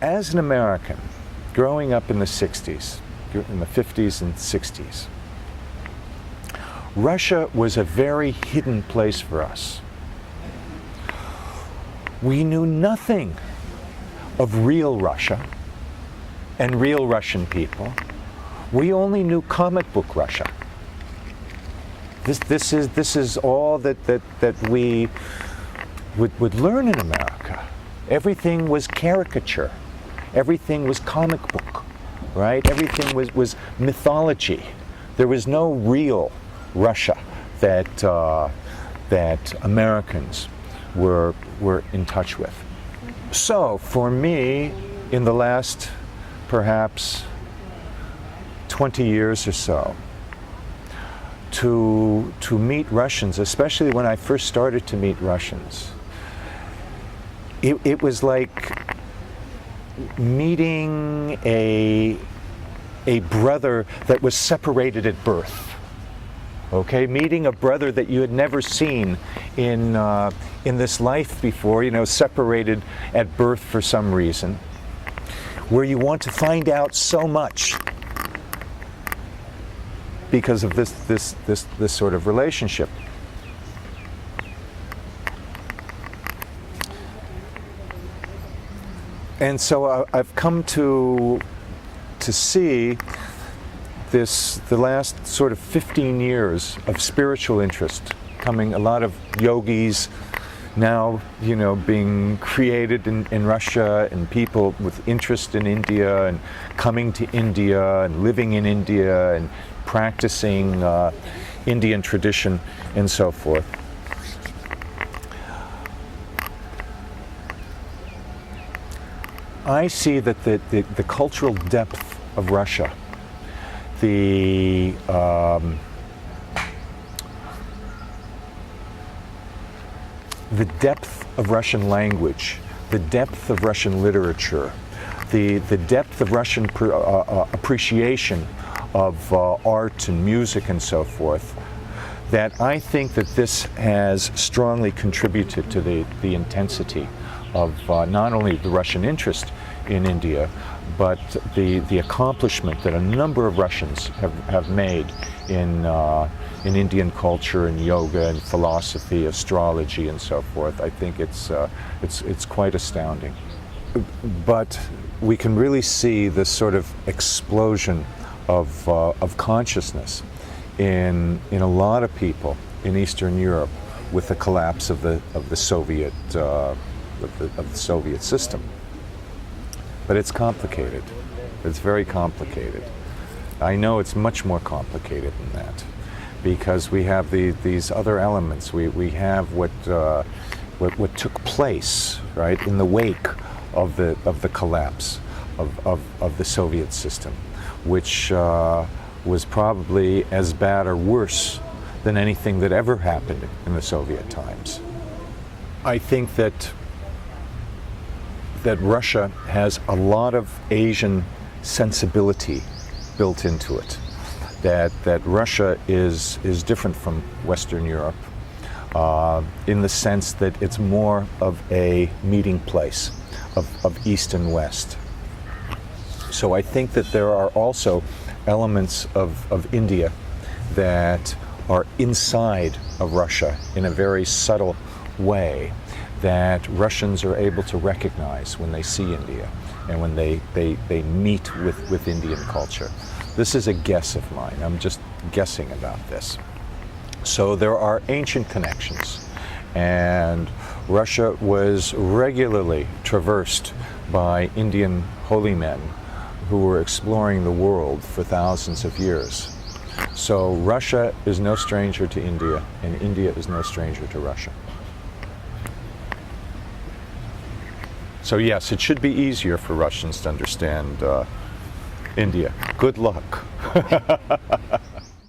As an American, growing up in the 60s, in the 50s and 60s, Russia was a very hidden place for us. We knew nothing of real Russia and real Russian people. We only knew comic book Russia. This is all that we would learn in America. Everything was caricature. Everything was comic book, right? Everything was mythology. There was no real Russia that Americans were in touch with. So for me, in the last perhaps 20 years or so, to meet Russians, especially when I first started to meet Russians, it was like meeting a brother that was separated at birth. Okay, meeting a brother that you had never seen in this life before, you know, separated at birth for some reason, where you want to find out so much because of this sort of relationship. And so I've come to see the last sort of 15 years of spiritual interest coming, a lot of yogis now, you know, being created in Russia, and people with interest in India and coming to India and living in India and practicing Indian tradition and so forth. I see that the cultural depth of Russia, the depth of Russian language, the depth of Russian literature, the depth of Russian appreciation of art and music and so forth, that I think that this has strongly contributed to the intensity of not only the Russian interest in India, but the accomplishment that a number of Russians have made in Indian culture and yoga and philosophy, astrology and so forth. I think it's quite astounding. But we can really see this sort of explosion of consciousness in a lot of people in Eastern Europe with the collapse of the Soviet system. But it's complicated. It's very complicated. I know it's much more complicated than that, because we have these other elements. We have what took place, right, in the wake of the collapse of the Soviet system, which was probably as bad or worse than anything that ever happened in the Soviet times. I think that Russia has a lot of Asian sensibility built into it. That Russia is different from Western Europe in the sense that it's more of a meeting place of East and West. So I think that there are also elements of India that are inside of Russia in a very subtle way, that Russians are able to recognize when they see India and when they meet with Indian culture. This is a guess of mine. I'm just guessing about this. So there are ancient connections, and Russia was regularly traversed by Indian holy men who were exploring the world for thousands of years. So Russia is no stranger to India, and India is no stranger to Russia. So yes, it should be easier for Russians to understand India. Good luck.